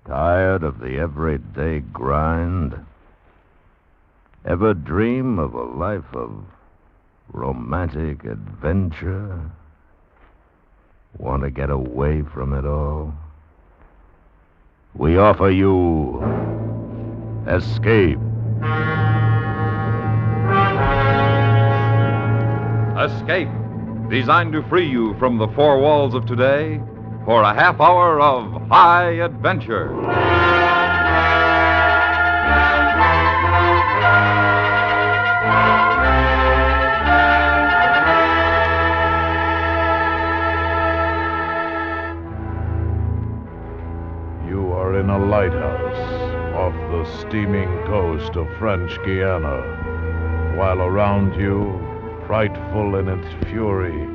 Tired of the everyday grind? Ever dream of a life of romantic adventure? Want to get away from it all? We offer you Escape. Escape, designed to free you from the four walls of today for a half hour of high adventure. You are in a lighthouse off the steaming coast of French Guiana, while around you, frightful in its fury,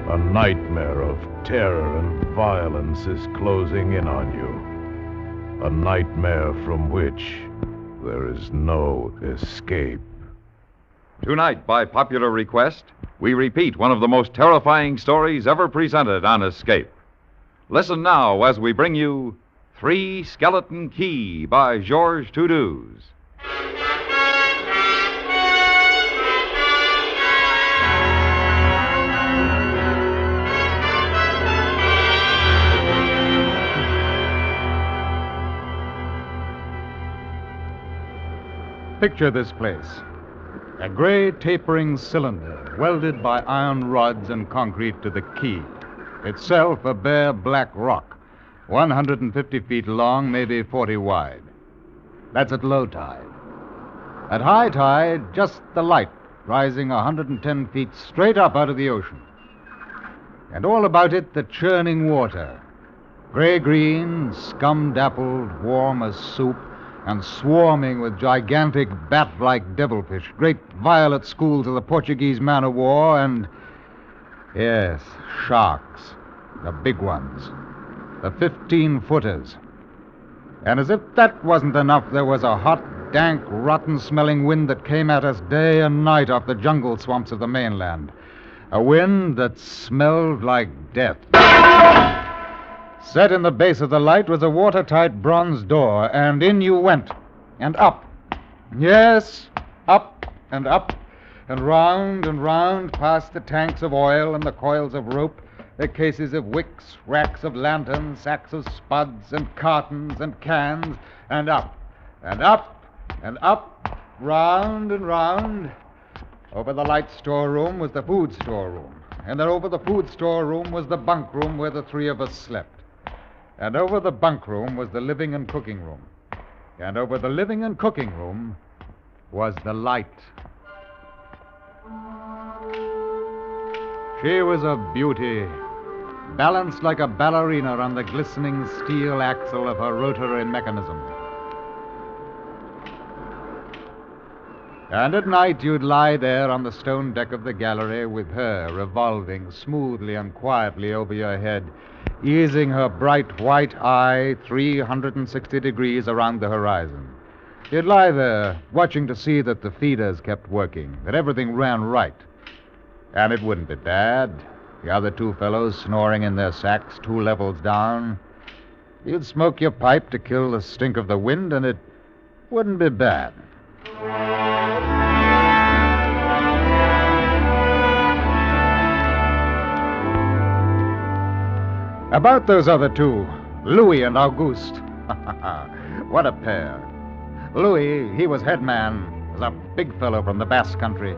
a nightmare of terror and violence is closing in on you. A nightmare from which there is no escape. Tonight, by popular request, we repeat one of the most terrifying stories ever presented on Escape. Listen now as we bring you Three Skeleton Key by Georges Toudoux. Picture this place. A gray tapering cylinder welded by iron rods and concrete to the key. Itself a bare black rock, 150 feet long, maybe 40 wide. That's at low tide. At high tide, just the light rising 110 feet straight up out of the ocean. And all about it, the churning water. Gray-green, scum-dappled, warm as soup, and swarming with gigantic bat-like devilfish, great violet schools of the Portuguese man-of-war, and, yes, sharks, the big ones, the 15-footers. And as if that wasn't enough, there was a hot, dank, rotten-smelling wind that came at us day and night off the jungle swamps of the mainland. A wind that smelled like death. Set in the base of the light was a watertight bronze door, and in you went, and up. Yes, up, and round, past the tanks of oil and the coils of rope, the cases of wicks, racks of lanterns, sacks of spuds, and cartons, and cans, and up, round and round. Over the light storeroom was the food storeroom, and then over the food storeroom was the bunk room where the three of us slept. And over the bunk room was the living and cooking room. And over the living and cooking room was the light. She was a beauty, balanced like a ballerina on the glistening steel axle of her rotary mechanism. And at night you'd lie there on the stone deck of the gallery with her revolving smoothly and quietly over your head, easing her bright white eye 360 degrees around the horizon. You'd lie there, watching to see that the feeders kept working, that everything ran right. And it wouldn't be bad. The other two fellows snoring in their sacks 2 levels down. You'd smoke your pipe to kill the stink of the wind, and it wouldn't be bad. About those other two, Louis and Auguste. What a pair. Louis, he was head man, was a big fellow from the Basque country.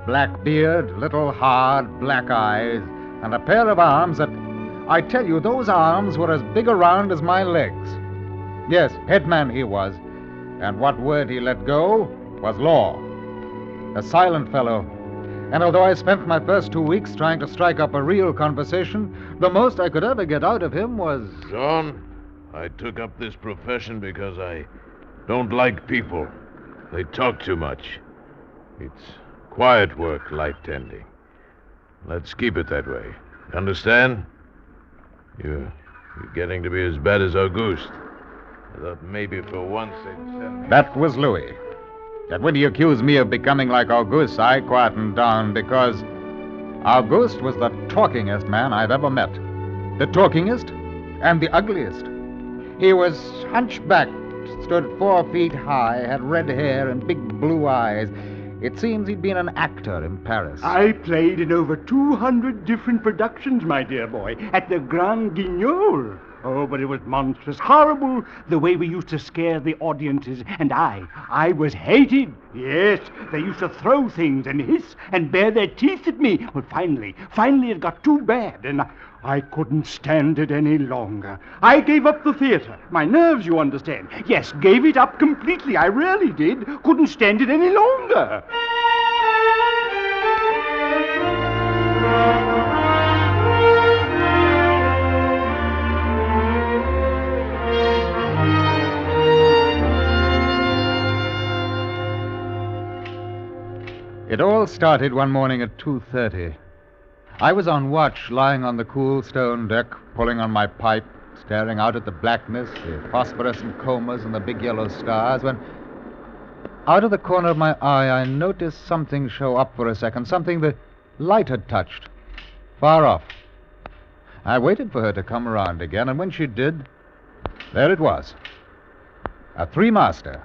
Black beard, little hard black eyes, and a pair of arms that, I tell you, those arms were as big around as my legs. Yes, head man he was, and what word he let go was law. A silent fellow. And although I spent my first 2 weeks trying to strike up a real conversation, the most I could ever get out of him was... John, I took up this profession because I don't like people. They talk too much. It's quiet work, light tending. Let's keep it that way. Understand? You're getting to be as bad as Auguste. I thought maybe for once they'd send me... That was Louis. That when he accused me of becoming like Auguste, I quietened down because Auguste was the talkingest man I've ever met. The talkingest and the ugliest. He was hunchbacked, stood 4 feet high, had red hair and big blue eyes. It seems he'd been an actor in Paris. I played in over 200 different productions, my dear boy, at the Grand Guignol. Oh, but it was monstrous, horrible, the way we used to scare the audiences. And I was hated. Yes, they used to throw things and hiss and bare their teeth at me. But finally it got too bad, and I couldn't stand it any longer. I gave up the theater. My nerves, you understand. Yes, gave it up completely. I really did. Couldn't stand it any longer. It all started one morning at 2:30. I was on watch, lying on the cool stone deck, pulling on my pipe, staring out at the blackness, the phosphorescent combers and the big yellow stars, when out of the corner of my eye I noticed something show up for a second, something the light had touched, far off. I waited for her to come around again, and when she did, there it was. A three-master,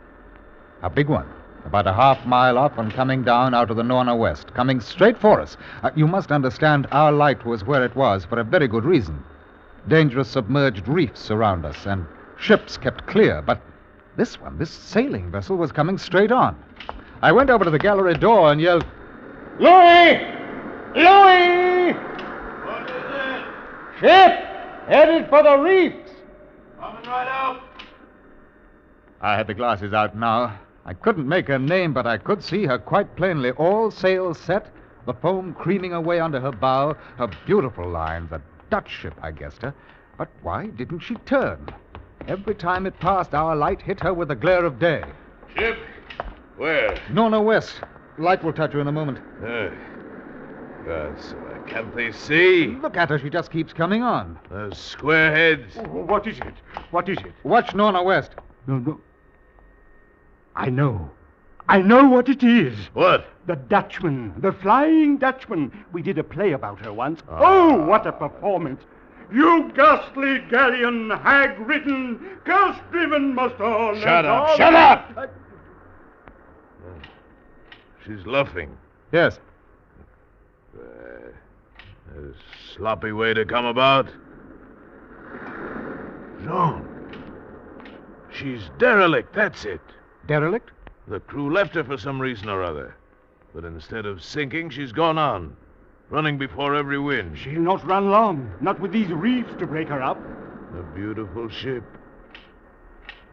a big one. About a half-mile off and coming down out of the northwest, coming straight for us. You must understand our light was where it was for a very good reason. Dangerous submerged reefs around us, and ships kept clear. But this one, this sailing vessel, was coming straight on. I went over to the gallery door and yelled, "Louis! Louis! What is it? Ship! Headed for the reefs!" Coming right out. I had the glasses out now. I couldn't make her name, but I could see her quite plainly. All sails set, the foam creaming away under her bow, her beautiful lines. A Dutch ship, I guessed her. But why didn't she turn? Every time it passed, our light hit her with the glare of day. Ship? Where? Northwest. Light will touch her in a moment. God, can't they see? Look at her. She just keeps coming on. Those square heads. What is it? What is it? Watch northwest. No. I know what it is. What? The Dutchman, the Flying Dutchman. We did a play about her once. Oh, what a performance. You ghastly galleon, hag-ridden, curse-driven, must all... Shut up! She's luffing. Yes. A sloppy way to come about. Jean. She's derelict, that's it. Derelict? The crew left her for some reason or other. But instead of sinking, she's gone on, running before every wind. She'll not run long, not with these reefs to break her up. A beautiful ship.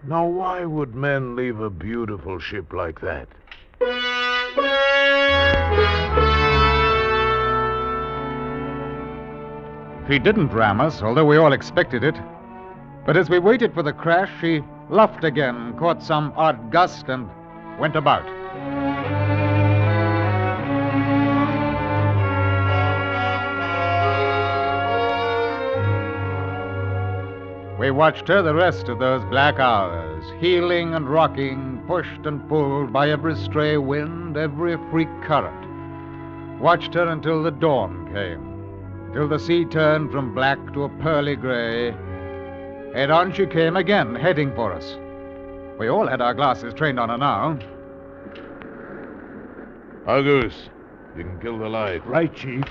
Now, why would men leave a beautiful ship like that? She didn't ram us, although we all expected it. But as we waited for the crash, she luffed again, caught some odd gust, and went about. We watched her the rest of those black hours, heeling and rocking, pushed and pulled by every stray wind, every freak current. Watched her until the dawn came, till the sea turned from black to a pearly gray. Head on she came again, heading for us. We all had our glasses trained on her now. Argus, you can kill the light. Right, Chief.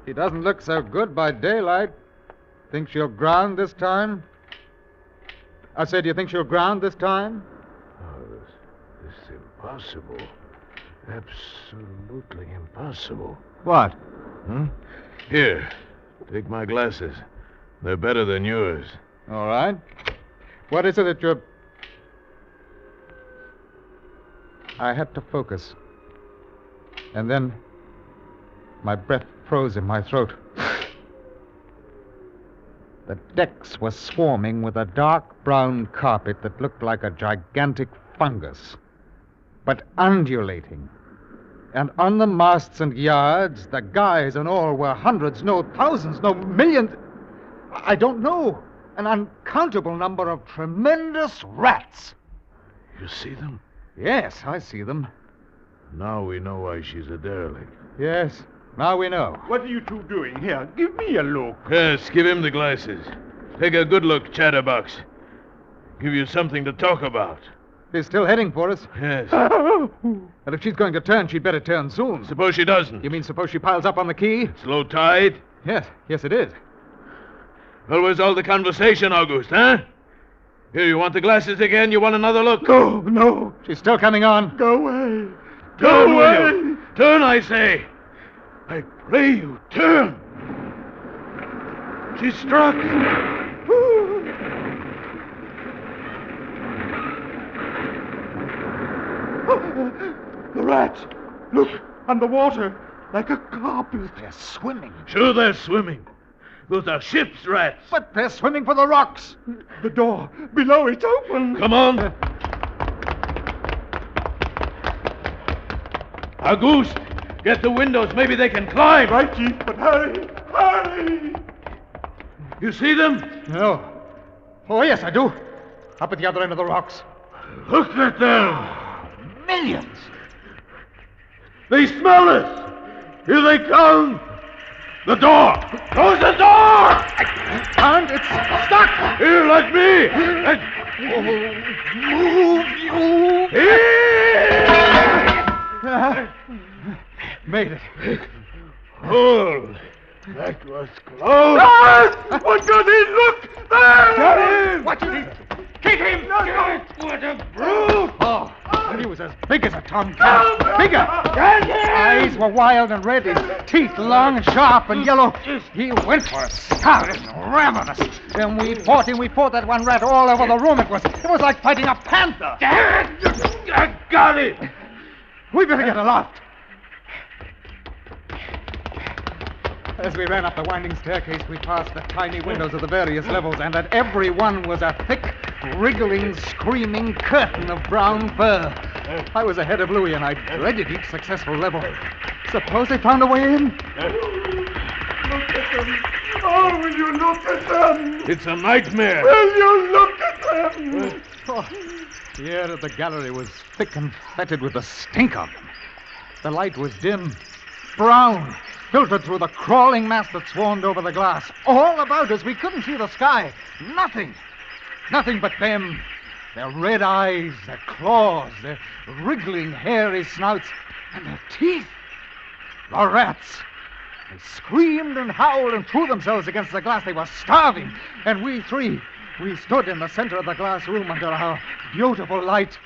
She doesn't look so good by daylight. Think she'll ground this time? I said, do you think she'll ground this time? Oh, this is impossible. Absolutely impossible. What? Here, take my glasses. They're better than yours. All right. What is it that you're... I had to focus. And then my breath froze in my throat. The decks were swarming with a dark brown carpet that looked like a gigantic fungus, but undulating. And on the masts and yards, the guys and all were hundreds, no thousands, no millions. I don't know. An uncountable number of tremendous rats. You see them? Yes, I see them. Now we know why she's a derelict. Yes, now we know. What are you two doing here? Give me a look. Yes, give him the glasses. Take a good look, chatterbox. Give you something to talk about. She's still heading for us. Yes. But if she's going to turn, she'd better turn soon. Suppose she doesn't. You mean suppose she piles up on the quay? It's low tide? Yes, it is. Well, where's all the conversation, August, huh? Here, you want the glasses again? You want another look? No. She's still coming on. Go away. Turn, will you? Turn, I say. I pray you, turn. She struck. The rats. Look, on the water, like a carpet. They're swimming. Sure, they're swimming. Those are ship's rats. But they're swimming for the rocks. The door below, it's open. Come on. Auguste, get the windows. Maybe they can climb. Right, Chief, but hurry. You see them? No. Oh, yes, I do. Up at the other end of the rocks. Look at them. Millions. They smell us. Here they come. The door. Close the door. And it's stuck. Here, let me. Move, you. Here. Made it. Oh, that was close. What does he look? There! Get him. Watch it. Kick him! What a brute. Oh, and he was as big as a tomcat. Bigger. Get him. His eyes were wild and red, his teeth long and sharp and yellow. He went for us, scarlet and ravenous. Then we fought that one rat all over the room. It was like fighting a panther. I got it. We better get aloft. As we ran up the winding staircase, we passed the tiny windows of the various levels, and at every one was a thick, wriggling, screaming curtain of brown fur. I was ahead of Louis, and I dreaded each successful level. Suppose they found a way in? Look at them. Oh, will you look at them? It's a nightmare. Will you look at them? Oh, the air of the gallery was thick and fetid with the stink of them. The light was dim, brown, filtered through the crawling mass that swarmed over the glass. All about us, we couldn't see the sky. Nothing but them. Their red eyes, their claws, their wriggling, hairy snouts, and their teeth. The rats. They screamed and howled and threw themselves against the glass. They were starving. And we three, we stood in the center of the glass room under our beautiful light.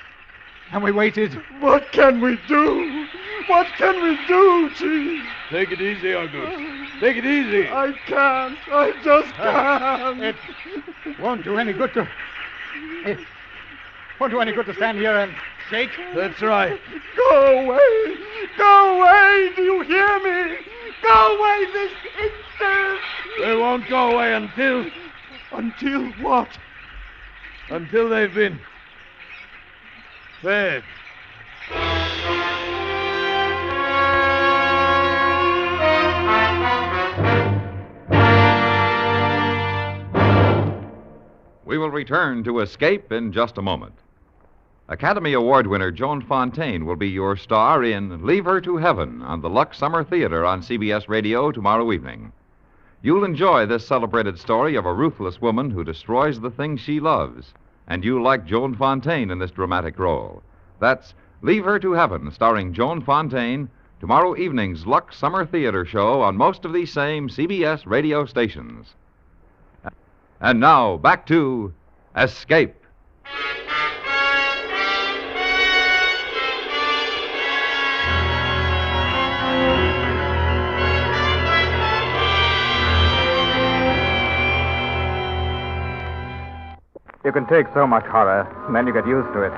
And we waited. What can we do? What can we do, Chief? Take it easy, Auguste. Take it easy. I can't. I just can't. It won't do any good to... It won't do any good to stand here and shake. That's right. Go away. Go away. Do you hear me? Go away this instant. They won't go away until... Until what? Until they've been... fed. We will return to Escape in just a moment. Academy Award winner Joan Fontaine will be your star in Leave Her to Heaven on the Lux Summer Theater on CBS Radio tomorrow evening. You'll enjoy this celebrated story of a ruthless woman who destroys the things she loves, and you'll like Joan Fontaine in this dramatic role. That's Leave Her to Heaven, starring Joan Fontaine, tomorrow evening's Lux Summer Theater show on most of these same CBS radio stations. And now, back to Escape. You can take so much horror, and then you get used to it.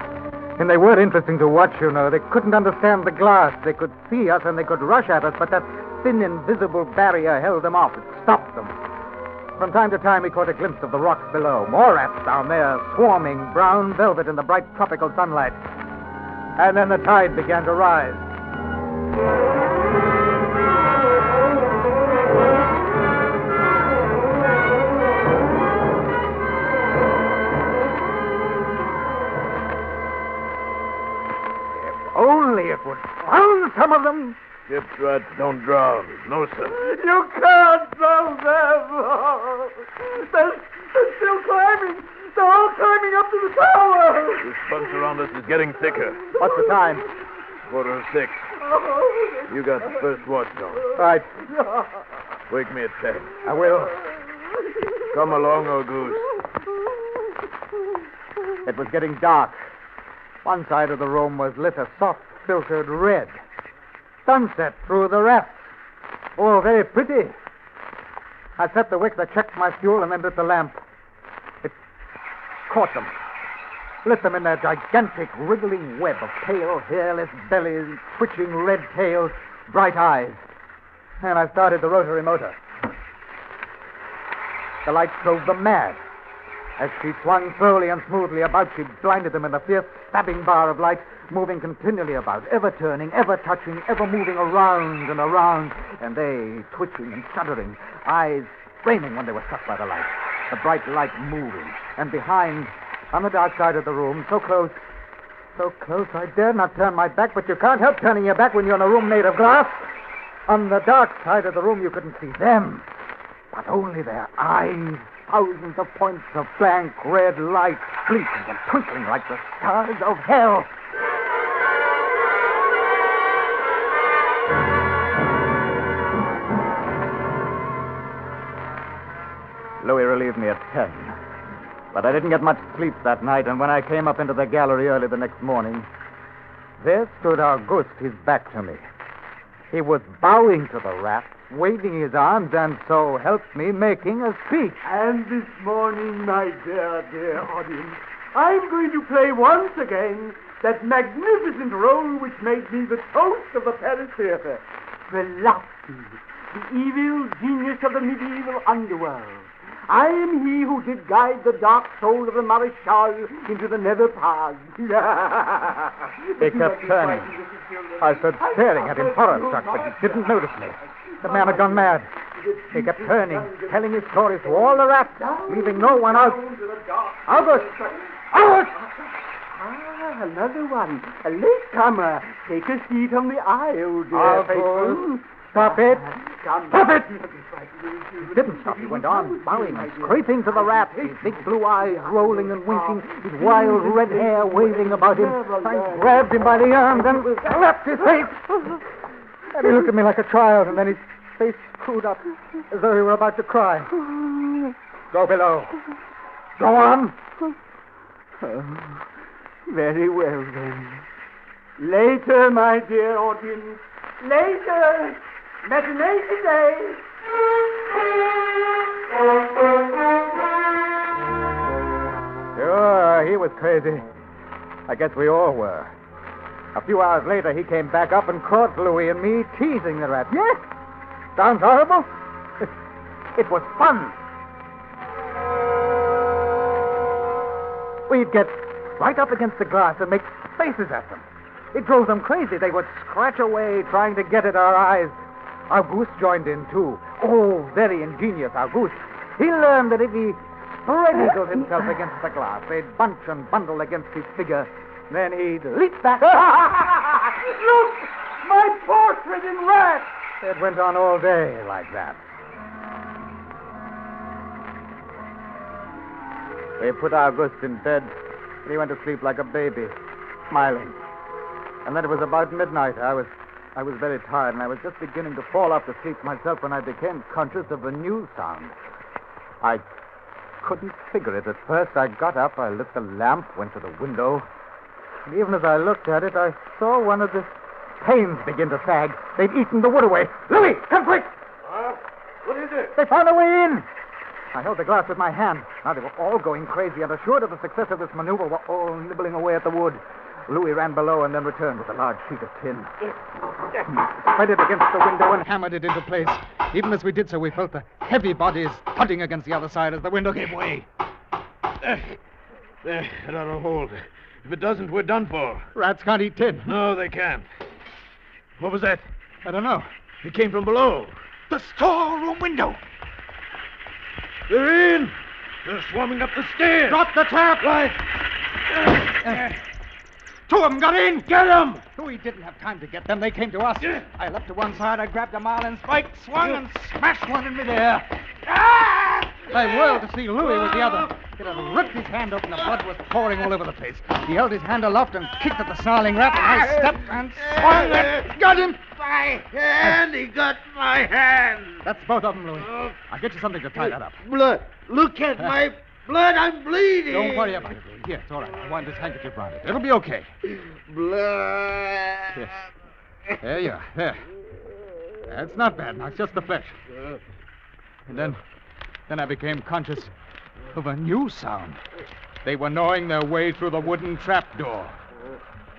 And they were interesting to watch, you know. They couldn't understand the glass. They could see us, and they could rush at us, but that thin, invisible barrier held them off. It stopped them. From time to time, we caught a glimpse of the rocks below. More rats down there, swarming brown velvet in the bright tropical sunlight. And then the tide began to rise. If only it would drown some of them. Ship's rats don't drown. No, sir. You can't drown them. They're still climbing. They're all climbing up to the tower. This bunch around us is getting thicker. What's the time? 5:45. You got the first watch now. Right. Wake me at 10. I will. Come along, old goose. It was getting dark. One side of the room was lit a soft, filtered red. Sunset through the rafts. Oh, very pretty. I set the wick, I checked my fuel, and then lit the lamp. It caught them. Lit them in their gigantic, wriggling web of pale, hairless bellies, twitching red tails, bright eyes. And I started the rotary motor. The light drove them mad. As she swung slowly and smoothly about, she blinded them in the fierce, stabbing bar of light, moving continually about, ever turning, ever touching, ever moving around and around, and they twitching and shuddering, eyes flaming when they were struck by the light, the bright light moving, and behind, on the dark side of the room, so close, I dared not turn my back, but you can't help turning your back when you're in a room made of glass. On the dark side of the room, you couldn't see them, but only their eyes. Thousands of points of blank red light, blinking and twinkling like the stars of hell. Louis relieved me at 10. But I didn't get much sleep that night, and when I came up into the gallery early the next morning, there stood August, his back to me. He was bowing to the raft, waving his arms, and so helped me making a speech. And this morning, my dear audience, I'm going to play once again that magnificent role which made me the toast of the Paris theater. Velocity, the evil genius of the medieval underworld. I am he who did guide the dark soul of the Marechal into the nether paths. He kept turning. I stood staring at him, horror-struck, but he didn't notice me. The man had gone mad. He kept turning, telling his stories to all the rats, leaving no one out. August! August! Ah, another one. A latecomer. Take a seat on the aisle, dear faithful. Stop it! Stop it! He He didn't stop. He went on, bowing and scraping to the rafts, his big blue eyes rolling and winking, his wild red hair waving about him. I grabbed him by the arms and slapped his face. And he looked at me like a child, and then his face screwed up as though he were about to cry. Go below. Go on. Very well, then. Later, my dear audience. Later. Matinee today. Sure, he was crazy. I guess we all were. A few hours later, he came back up and caught Louis and me teasing the rat. Yes? Sounds horrible? It was fun. We'd get right up against the glass and make faces at them. It drove them crazy. They would scratch away, trying to get at our eyes. Auguste joined in, too. Oh, very ingenious, Auguste. He learned that if he spread-eagled himself against the glass, they'd bunch and bundle against his figure. Then he'd leap back. Look! My portrait in red! It went on all day like that. They put Auguste in bed, and he went to sleep like a baby, smiling. And then it was about midnight. I was very tired, and I was just beginning to fall off to sleep myself when I became conscious of a new sound. I couldn't figure it at first. I got up, I lit the lamp, went to the window. And even as I looked at it, I saw one of the panes begin to sag. They'd eaten the wood away. Louis, come quick! What is it? They found a way in! I held the glass with my hand. Now they were all going crazy, and assured of the success of this maneuver, were all nibbling away at the wood. Louis ran below and then returned with a large sheet of tin. Spread it against the window and hammered it into place. Even as we did so, we felt the heavy bodies thudding against the other side as the window gave way. There, it ought to hold. If it doesn't, we're done for. Rats can't eat tin. No, they can't. What was that? I don't know. It came from below. The storeroom window. They're in. They're swarming up the stairs. Drop the tap. Right. Two of them got in. Get them! We didn't have time to get them. They came to us. I leapt to one side. I grabbed a marlin spike, swung, and smashed one in midair. Ah! I whirled to see Louis with the other. It had ripped his hand open. The blood was pouring all over the place. He held his hand aloft and kicked at the snarling rat, and I stepped and swung and got him. My hand! He got my hand! That's both of them, Louis. I'll get you something to tie that up. Blood! Look at my blood! I'm bleeding! Don't worry about it, Louis. Here, it's all right. I wind this handkerchief around it. It'll be okay. Blood! Here. There you are. There. That's not bad now. It's just the flesh. And then I became conscious of a new sound. They were gnawing their way through the wooden trapdoor.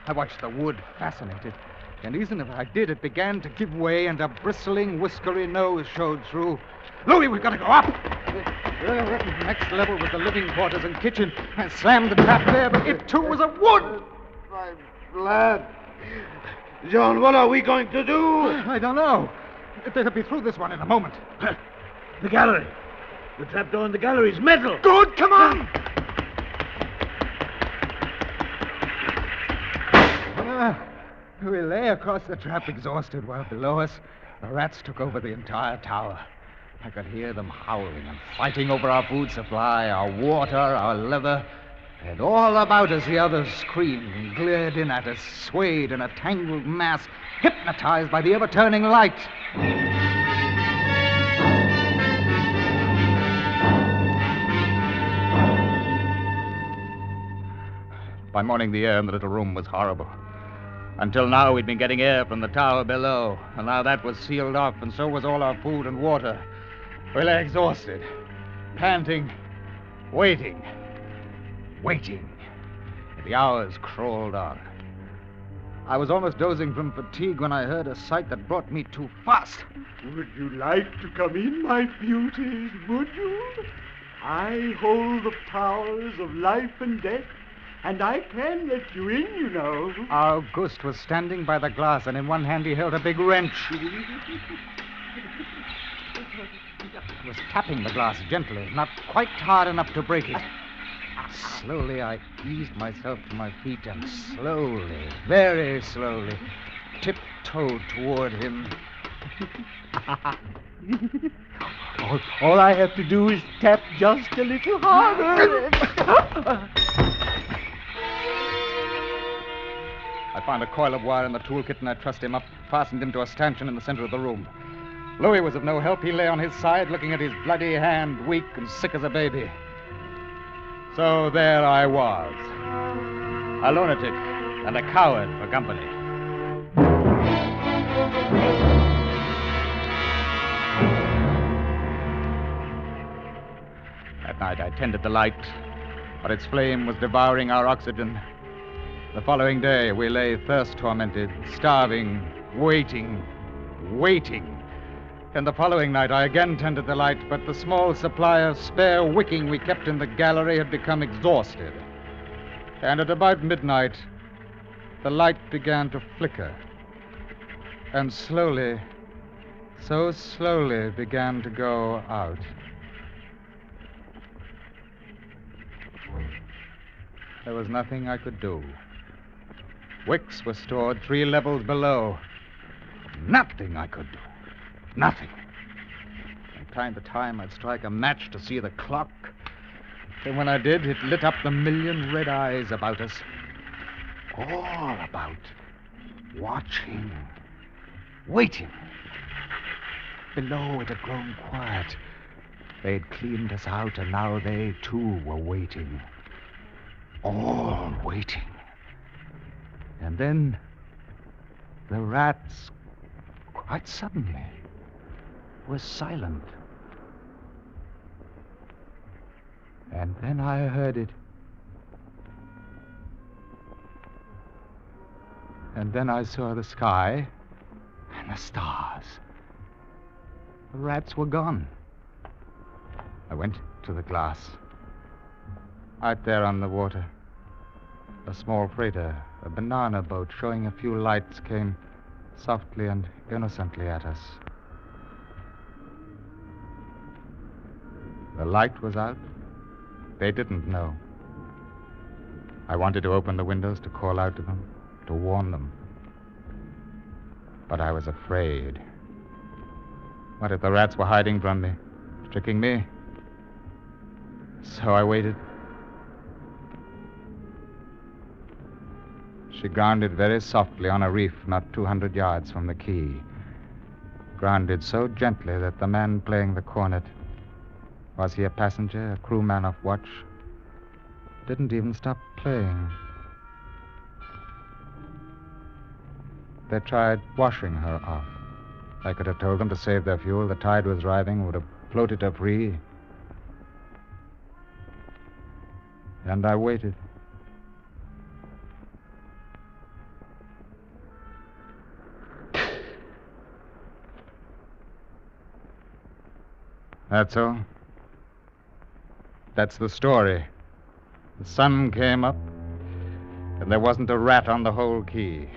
I watched the wood, fascinated. And even if I did, it began to give way, and a bristling, whiskery nose showed through. Louis, we've got to go up. The next level was the living quarters and kitchen. I slammed the trap there, but it too was of wood. My blood! John, what are we going to do? I don't know. They'll be through this one in a moment. The gallery. The trapdoor in the gallery is metal. Good, come on! We lay across the trap exhausted while below us the rats took over the entire tower. I could hear them howling and fighting over our food supply, our water, our leather. And all about us the others screamed and glared in at us, swayed in a tangled mass, hypnotized by the ever-turning light. By morning, the air in the little room was horrible. Until now, we'd been getting air from the tower below, and now that was sealed off, and so was all our food and water. We lay exhausted, panting, waiting. The hours crawled on. I was almost dozing from fatigue when I heard a sight that brought me too fast. Would you like to come in, my beauties? Would you? I hold the powers of life and death, and I can let you in, you know. August was standing by the glass, and in one hand he held a big wrench. He was tapping the glass gently, not quite hard enough to break it. Slowly, I eased myself to my feet and slowly, very slowly, tiptoed toward him. All I have to do is tap just a little harder. I found a coil of wire in the toolkit, and I trussed him up, fastened him to a stanchion in the center of the room. Louis was of no help. He lay on his side, looking at his bloody hand, weak and sick as a baby. So there I was, a lunatic and a coward for company. That night I tended the light, but its flame was devouring our oxygen. The following day we lay thirst-tormented, starving, waiting. And the following night, I again tended the light, but the small supply of spare wicking we kept in the gallery had become exhausted. And at about midnight, the light began to flicker. And slowly, so slowly, began to go out. There was nothing I could do. Wicks were stored 3 levels below. Nothing I could do. Nothing. From time to time, I'd strike a match to see the clock. And when I did, it lit up the million red eyes about us. All about. Watching. Waiting. Below, it had grown quiet. They'd cleaned us out, and now they, too, were waiting. All waiting. And then the rats, quite suddenly, were silent. And then I heard it. And then I saw the sky and the stars. The rats were gone. I went to the glass. Out there on the water, a small freighter, a banana boat showing a few lights, came softly and innocently at us. The light was out. They didn't know. I wanted to open the windows to call out to them, to warn them. But I was afraid. What if the rats were hiding from me, tricking me? So I waited. She grounded very softly on a reef not 200 yards from the quay. Grounded so gently that the man playing the cornet, was he a passenger, a crewman of watch, didn't even stop playing. They tried washing her off. I could have told them to save their fuel. The tide was rising, would have floated her free. And I waited. That's all. That's the story. The sun came up, and there wasn't a rat on the whole quay.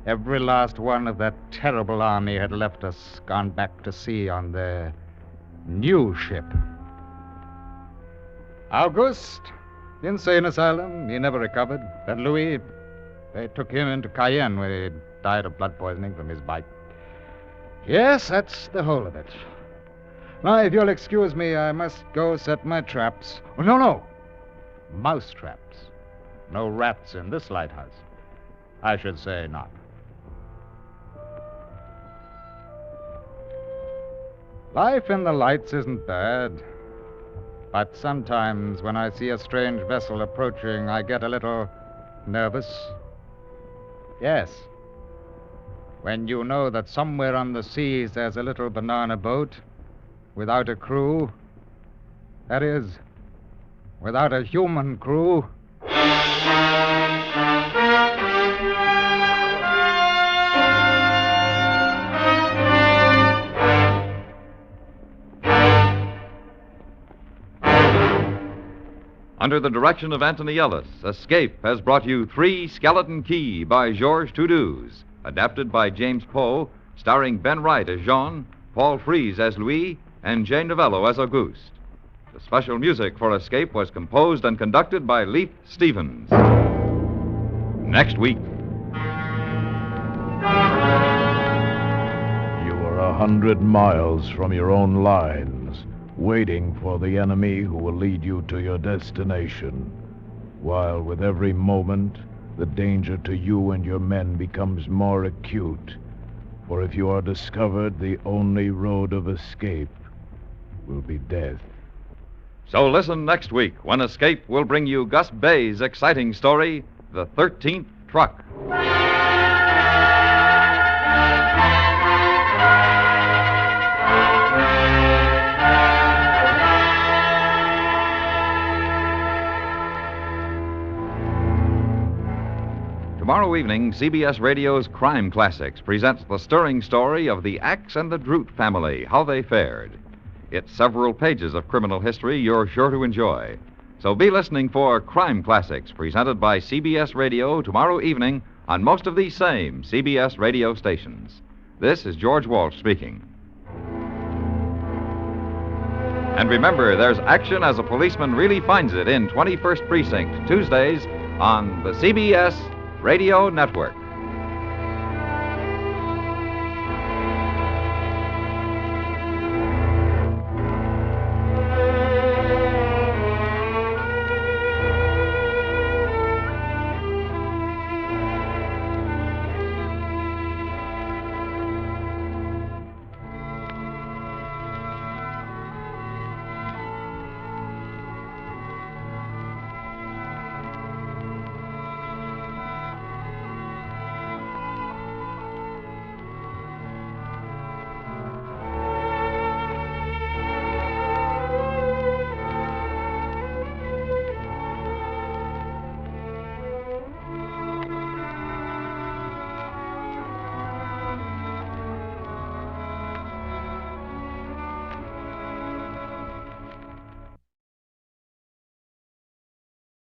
Every last one of that terrible army had left us, gone back to sea on their new ship. August, the insane asylum, he never recovered. And Louis, they took him into Cayenne where he died of blood poisoning from his bite. Yes, that's the whole of it. Now, if you'll excuse me, I must go set my traps. Oh, no. Mouse traps. No rats in this lighthouse. I should say not. Life in the lights isn't bad. But sometimes when I see a strange vessel approaching, I get a little nervous. Yes. When you know that somewhere on the seas there's a little banana boat without a crew. That is, without a human crew. Under the direction of Antony Ellis, Escape has brought you Three Skeleton Key by Georges Toudouse, adapted by James Poe, starring Ben Wright as Jean, Paul Frees as Louis, and Jay Novello as Auguste. The special music for Escape was composed and conducted by Leif Stevens. Next week. You are 100 miles from your own lines, waiting for the enemy who will lead you to your destination, while with every moment the danger to you and your men becomes more acute. For if you are discovered, the only road of escape will be death. So listen next week when Escape will bring you Gus Bay's exciting story, The 13th Truck. Tomorrow evening, CBS Radio's Crime Classics presents the stirring story of the Axe and the Drute family, how they fared. It's several pages of criminal history you're sure to enjoy. So be listening for Crime Classics, presented by CBS Radio tomorrow evening on most of these same CBS radio stations. This is George Walsh speaking. And remember, there's action as a policeman really finds it in 21st Precinct, Tuesdays on the CBS Radio Network.